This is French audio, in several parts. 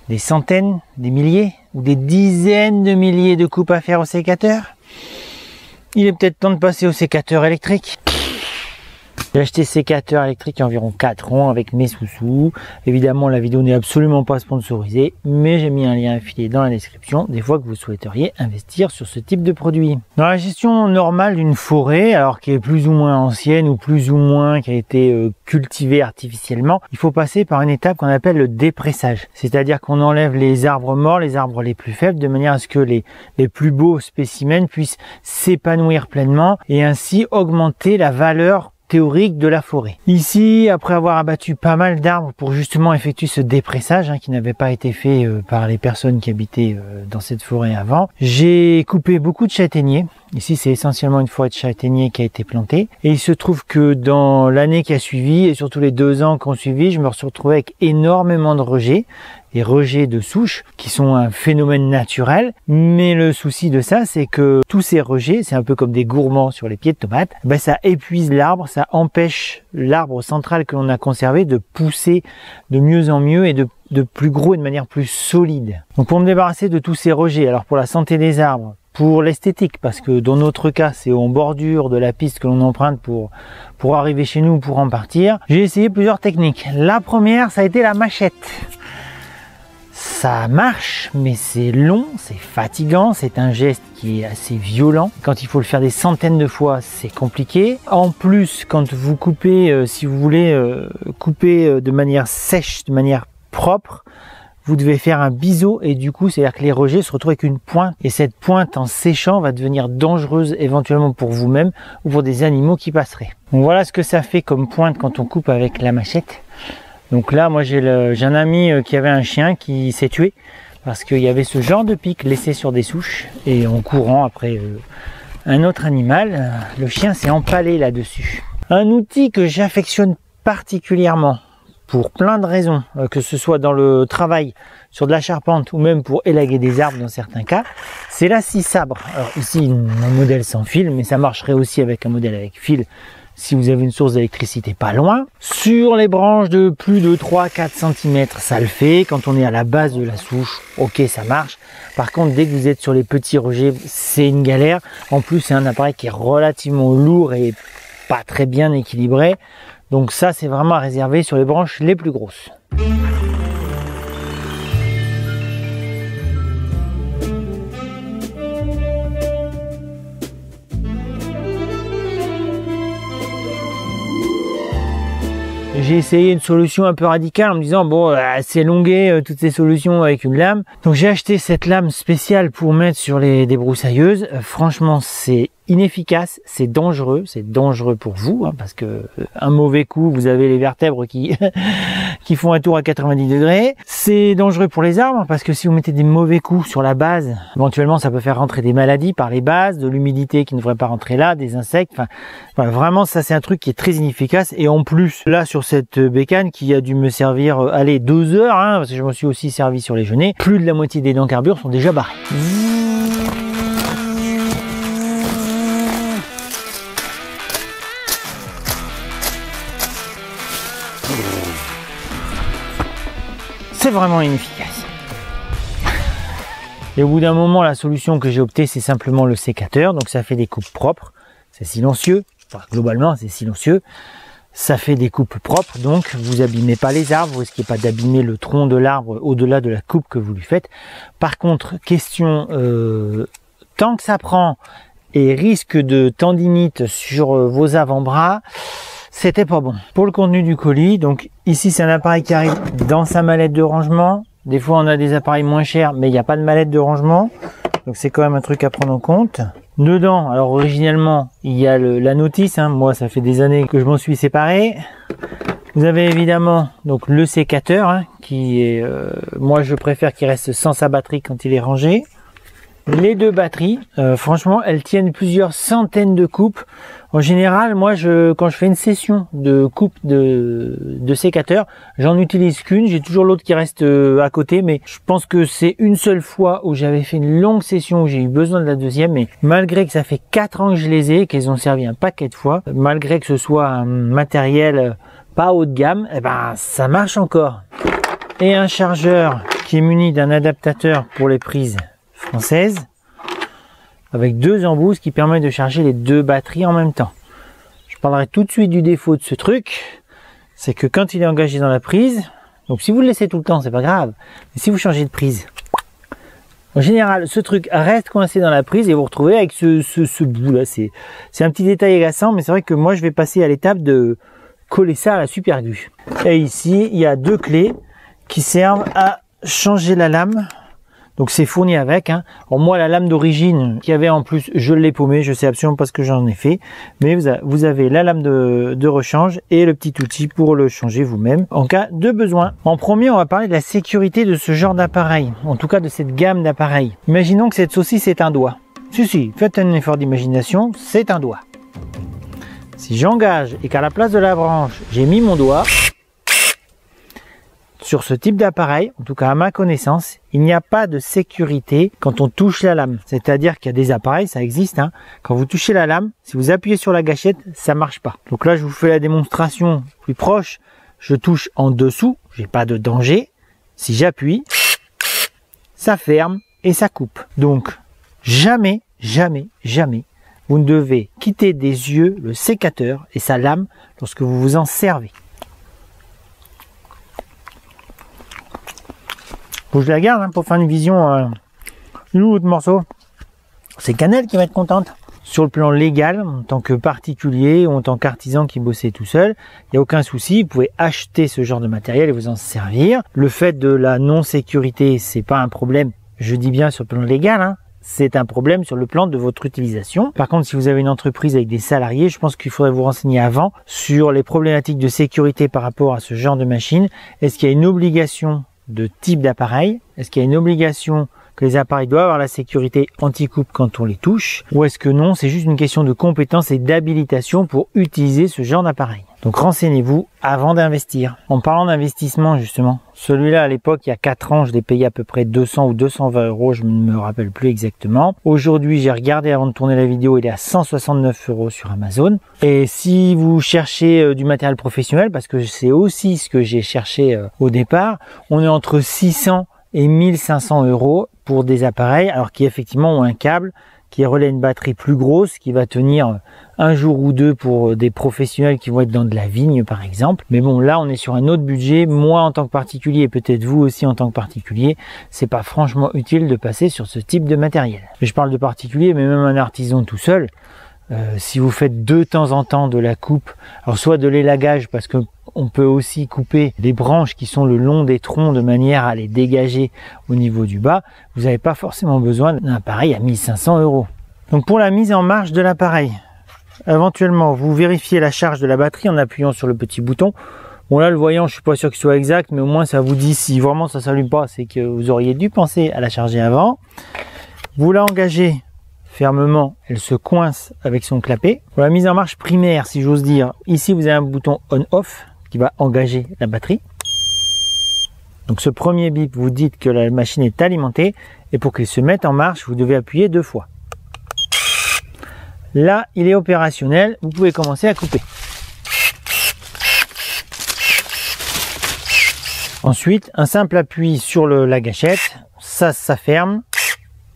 des centaines, des milliers ou des dizaines de milliers de coupes à faire au sécateur? Il est peut-être temps de passer au sécateur électrique. J'ai acheté ce sécateur électrique il y a environ 4 ans avec mes sous-sous. Évidemment, la vidéo n'est absolument pas sponsorisée, mais j'ai mis un lien affilié dans la description des fois que vous souhaiteriez investir sur ce type de produit. Dans la gestion normale d'une forêt, alors qui est plus ou moins ancienne ou plus ou moins qui a été cultivée artificiellement, il faut passer par une étape qu'on appelle le dépressage. C'est-à-dire qu'on enlève les arbres morts, les arbres les plus faibles, de manière à ce que les plus beaux spécimens puissent s'épanouir pleinement et ainsi augmenter la valeur théorique de la forêt. Ici, après avoir abattu pas mal d'arbres pour justement effectuer ce dépressage qui n'avait pas été fait par les personnes qui habitaient dans cette forêt avant, j'ai coupé beaucoup de châtaigniers. Ici, c'est essentiellement une forêt de châtaigniers qui a été plantée. Et il se trouve que dans l'année qui a suivi, et surtout les 2 ans qui ont suivi, je me suis retrouvé avec énormément de rejets. Des rejets de souches qui sont un phénomène naturel. Mais le souci de ça, c'est que tous ces rejets, c'est un peu comme des gourmands sur les pieds de tomates, ça épuise l'arbre, ça empêche l'arbre central que l'on a conservé de pousser de mieux en mieux et de plus gros et de manière plus solide. Donc pour me débarrasser de tous ces rejets, alors pour la santé des arbres, pour l'esthétique, parce que dans notre cas, c'est en bordure de la piste que l'on emprunte pour arriver chez nous, pour en partir, j'ai essayé plusieurs techniques. La première, ça a été la machette. Ça marche, mais c'est long, c'est fatigant, c'est un geste qui est assez violent. Quand il faut le faire des centaines de fois, c'est compliqué. En plus, quand vous coupez, si vous voulez couper de manière sèche, de manière propre, vous devez faire un biseau et du coup, c'est-à-dire que les rejets se retrouvent avec une pointe. Et cette pointe, en séchant, va devenir dangereuse éventuellement pour vous-même ou pour des animaux qui passeraient. Donc voilà ce que ça fait comme pointe quand on coupe avec la machette. Donc là, moi j'ai un ami qui avait un chien qui s'est tué parce qu'il y avait ce genre de pic laissé sur des souches et en courant après un autre animal, le chien s'est empalé là-dessus. Un outil que j'affectionne particulièrement pour plein de raisons, que ce soit dans le travail sur de la charpente ou même pour élaguer des arbres dans certains cas, c'est la scie sabre. Alors ici, un modèle sans fil, mais ça marcherait aussi avec un modèle avec fil si vous avez une source d'électricité pas loin. Sur les branches de plus de 3-4 cm, ça le fait. Quand on est à la base de la souche, ok, ça marche. Par contre, dès que vous êtes sur les petits rejets, c'est une galère. En plus, c'est un appareil qui est relativement lourd et pas très bien équilibré. Donc ça, c'est vraiment à réserver sur les branches les plus grosses. J'ai essayé une solution un peu radicale en me disant bon, c'est longué toutes ces solutions avec une lame. Donc j'ai acheté cette lame spéciale pour mettre sur les débroussailleuses. Franchement, c'est inefficace, c'est dangereux pour vous parce que un mauvais coup, vous avez les vertèbres qui qui font un tour à 90 degrés. C'est dangereux pour les arbres parce que si vous mettez des mauvais coups sur la base, éventuellement ça peut faire rentrer des maladies par les bases, de l'humidité qui ne devrait pas rentrer là, des insectes. Enfin, voilà, vraiment ça c'est un truc qui est très inefficace. Et en plus là sur cette bécane qui a dû me servir 2 heures, parce que je me suis aussi servi sur les genêts, plus de la moitié des dents carbure sont déjà barrées. C'est vraiment inefficace. Et au bout d'un moment, la solution que j'ai optée, c'est simplement le sécateur. Donc ça fait des coupes propres, c'est silencieux. Enfin, globalement, c'est silencieux. Ça fait des coupes propres, donc vous abîmez pas les arbres, vous risquez pas d'abîmer le tronc de l'arbre au-delà de la coupe que vous lui faites. Par contre, question temps que ça prend et risque de tendinite sur vos avant-bras, c'était pas bon. Pour le contenu du colis, donc ici c'est un appareil qui arrive dans sa mallette de rangement. Des fois on a des appareils moins chers, mais il n'y a pas de mallette de rangement. Donc c'est quand même un truc à prendre en compte. Dedans, alors originellement, il y a la notice. Moi, ça fait des années que je m'en suis séparé. Vous avez évidemment donc le sécateur, qui est, moi je préfère qu'il reste sans sa batterie quand il est rangé. Les 2 batteries, franchement, elles tiennent plusieurs centaines de coupes. En général, moi, quand je fais une session de coupe de sécateur, j'en utilise qu'une. J'ai toujours l'autre qui reste à côté, mais je pense que c'est une seule fois où j'avais fait une longue session où j'ai eu besoin de la deuxième. Mais malgré que ça fait 4 ans que je les ai, qu'elles ont servi un paquet de fois, malgré que ce soit un matériel pas haut de gamme, ça marche encore. et un chargeur qui est muni d'un adaptateur pour les prises françaises avec 2 embousses qui permettent de charger les 2 batteries en même temps. Je parlerai tout de suite du défaut de ce truc, c'est que quand il est engagé dans la prise, donc si vous le laissez tout le temps, c'est pas grave, mais si vous changez de prise, en général, ce truc reste coincé dans la prise et vous retrouvez avec ce bout là. C'est un petit détail agaçant, mais c'est vrai que moi je vais passer à l'étape de coller ça à la super glue. Et ici, il y a 2 clés qui servent à changer la lame. Donc c'est fourni avec. Hein. Alors moi, la lame d'origine qu'il y avait en plus, je l'ai paumée. Je sais absolument pas ce que j'en ai fait. Mais vous avez la lame de rechange et le petit outil pour le changer vous-même en cas de besoin. En premier, on va parler de la sécurité de ce genre d'appareil. En tout cas, de cette gamme d'appareils. Imaginons que cette saucisse est un doigt. Si, faites un effort d'imagination, c'est un doigt. Si j'engage et qu'à la place de la branche, j'ai mis mon doigt, sur ce type d'appareil, en tout cas à ma connaissance, il n'y a pas de sécurité quand on touche la lame. C'est-à-dire qu'il y a des appareils, ça existe, hein. Quand vous touchez la lame, si vous appuyez sur la gâchette, ça marche pas. Donc là, je vous fais la démonstration plus proche. Je touche en dessous, j'ai pas de danger. Si j'appuie, ça ferme et ça coupe. Donc, jamais, jamais, jamais, vous ne devez quitter des yeux le sécateur et sa lame lorsque vous vous en servez. Faut que je la garde hein, pour faire une vision du autre morceau. C'est Canel qui va être contente. Sur le plan légal, en tant que particulier ou en tant qu'artisan qui bossait tout seul, il n'y a aucun souci, vous pouvez acheter ce genre de matériel et vous en servir. Le fait de la non-sécurité, c'est pas un problème, je dis bien sur le plan légal, hein. C'est un problème sur le plan de votre utilisation. Par contre, si vous avez une entreprise avec des salariés, je pense qu'il faudrait vous renseigner avant sur les problématiques de sécurité par rapport à ce genre de machine. Est-ce qu'il y a une obligation de type d'appareil? Est-ce qu'il y a une obligation que les appareils doivent avoir la sécurité anti-coupe quand on les touche? Ou est-ce que non, c'est juste une question de compétence et d'habilitation pour utiliser ce genre d'appareil? Donc renseignez-vous avant d'investir. En parlant d'investissement justement, celui-là à l'époque, il y a 4 ans, je l'ai payé à peu près 200 ou 220 euros, je ne me rappelle plus exactement. Aujourd'hui, j'ai regardé avant de tourner la vidéo, il est à 169 euros sur Amazon. Et si vous cherchez du matériel professionnel, parce que c'est aussi ce que j'ai cherché au départ, on est entre 600 et 1500 euros pour des appareils, alors qui effectivement ont un câble qui relaie une batterie plus grosse, qui va tenir un jour ou deux pour des professionnels qui vont être dans de la vigne par exemple. Mais bon, là on est sur un autre budget. Moi en tant que particulier, et peut-être vous aussi en tant que particulier, c'est pas franchement utile de passer sur ce type de matériel. Mais je parle de particulier, mais même un artisan tout seul, si vous faites de temps en temps de la coupe, alors soit de l'élagage, parce que on peut aussi couper des branches qui sont le long des troncs de manière à les dégager au niveau du bas, vous n'avez pas forcément besoin d'un appareil à 1500 euros. Donc pour la mise en marche de l'appareil, éventuellement vous vérifiez la charge de la batterie en appuyant sur le petit bouton. Bon là le voyant, je suis pas sûr qu'il soit exact, mais au moins ça vous dit si vraiment ça s'allume pas, c'est que vous auriez dû penser à la charger avant. Vous la engagez fermement, elle se coince avec son clapet. Pour la mise en marche primaire, si j'ose dire, ici vous avez un bouton on-off qui va engager la batterie. Donc ce premier bip, vous dites que la machine est alimentée, et pour qu'elle se mette en marche, vous devez appuyer 2 fois. Là, il est opérationnel, vous pouvez commencer à couper. Ensuite, un simple appui sur la gâchette, ça ferme.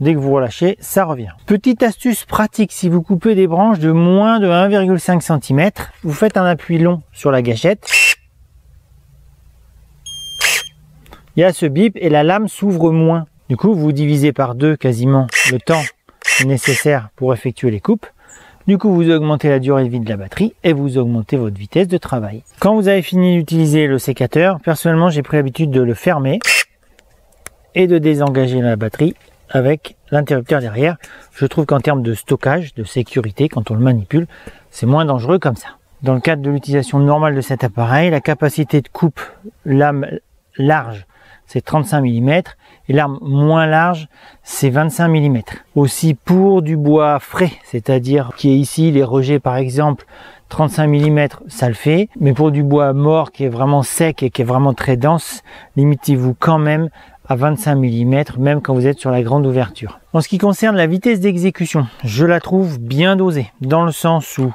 Dès que vous relâchez, ça revient. Petite astuce pratique, si vous coupez des branches de moins de 1,5 cm, vous faites un appui long sur la gâchette. Il y a ce bip et la lame s'ouvre moins. Du coup, vous divisez par 2 quasiment le temps nécessaire pour effectuer les coupes. Du coup, vous augmentez la durée de vie de la batterie et vous augmentez votre vitesse de travail. Quand vous avez fini d'utiliser le sécateur, personnellement, j'ai pris l'habitude de le fermer et de désengager la batterie avec l'interrupteur derrière. Je trouve qu'en termes de stockage, de sécurité, quand on le manipule, c'est moins dangereux comme ça. Dans le cadre de l'utilisation normale de cet appareil, la capacité de coupe lame large, c'est 35 mm et l'arme moins large, c'est 25 mm. Aussi pour du bois frais, c'est-à-dire qui est ici les rejets par exemple, 35 mm, ça le fait. Mais pour du bois mort qui est vraiment sec et qui est vraiment très dense, limitez-vous quand même à 25 mm, même quand vous êtes sur la grande ouverture. En ce qui concerne la vitesse d'exécution, je la trouve bien dosée, dans le sens où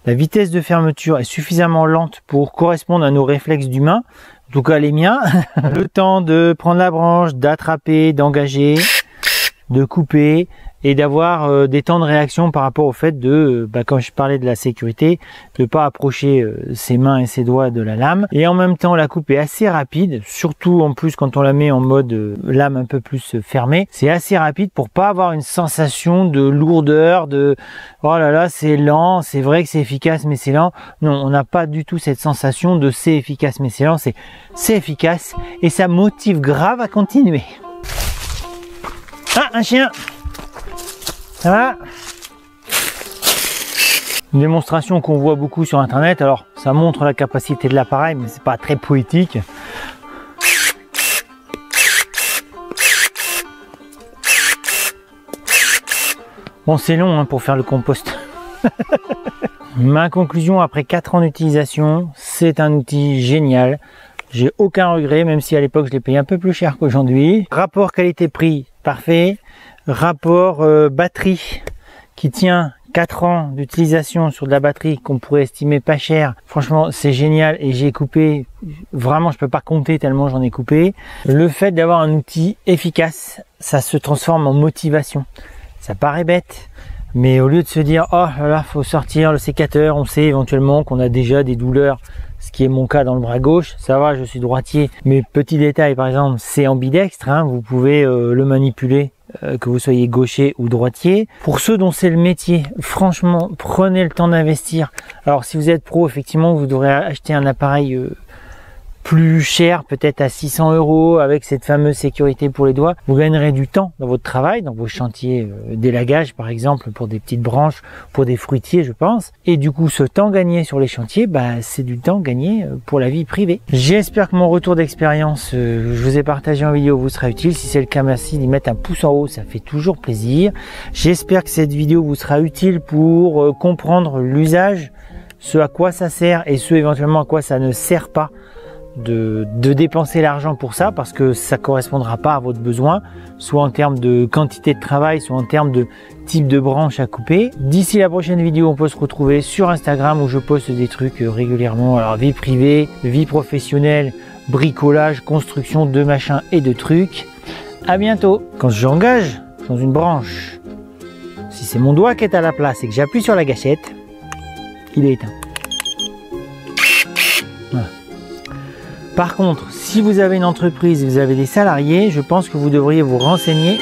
la vitesse de fermeture est suffisamment lente pour correspondre à nos réflexes d'humain. en tout cas les miens, le temps de prendre la branche, d'attraper, d'engager, de couper et d'avoir des temps de réaction par rapport au fait de, comme je parlais de la sécurité, de pas approcher ses mains et ses doigts de la lame. Et en même temps, la coupe est assez rapide, surtout en plus quand on la met en mode lame un peu plus fermée. C'est assez rapide pour pas avoir une sensation de lourdeur, de oh là là c'est lent, c'est vrai que c'est efficace mais c'est lent. Non, on n'a pas du tout cette sensation de c'est efficace mais c'est lent, c'est efficace et ça motive grave à continuer. Ah, un chien! Ça va? Une démonstration qu'on voit beaucoup sur internet, alors ça montre la capacité de l'appareil mais c'est pas très poétique. Bon c'est long hein, pour faire le compost. Ma conclusion après 4 ans d'utilisation, c'est un outil génial. J'ai aucun regret, même si à l'époque je l'ai payé un peu plus cher qu'aujourd'hui. Rapport qualité-prix, parfait. Rapport batterie qui tient 4 ans d'utilisation sur de la batterie qu'on pourrait estimer pas cher. Franchement, c'est génial et j'ai coupé, vraiment je peux pas compter tellement j'en ai coupé. Le fait d'avoir un outil efficace, ça se transforme en motivation. Ça paraît bête, mais au lieu de se dire oh là faut sortir le sécateur, on sait éventuellement qu'on a déjà des douleurs, ce qui est mon cas dans le bras gauche, ça va, je suis droitier. Mais petit détail, par exemple, c'est ambidextre, hein, vous pouvez le manipuler, que vous soyez gaucher ou droitier. Pour ceux dont c'est le métier, franchement, prenez le temps d'investir. Alors si vous êtes pro, effectivement, vous devrez acheter un appareil plus cher, peut-être à 600 € avec cette fameuse sécurité pour les doigts. Vous gagnerez du temps dans votre travail, dans vos chantiers d'élagage par exemple, pour des petites branches, pour des fruitiers je pense. Et du coup ce temps gagné sur les chantiers, c'est du temps gagné pour la vie privée. J'espère que mon retour d'expérience, je vous ai partagé en vidéo, vous sera utile. Si c'est le cas, merci d'y mettre un pouce en haut, ça fait toujours plaisir. J'espère que cette vidéo vous sera utile pour comprendre l'usage, ce à quoi ça sert et ce éventuellement à quoi ça ne sert pas de dépenser l'argent pour ça, parce que ça correspondra pas à votre besoin, soit en termes de quantité de travail, soit en termes de type de branche à couper. D'ici la prochaine vidéo, on peut se retrouver sur Instagram où je poste des trucs régulièrement, alors vie privée, vie professionnelle, bricolage, construction de machins et de trucs. À bientôt. Quand j'engage dans une branche, si c'est mon doigt qui est à la place et que j'appuie sur la gâchette, il est éteint. Voilà. Par contre, si vous avez une entreprise et vous avez des salariés, je pense que vous devriez vous renseigner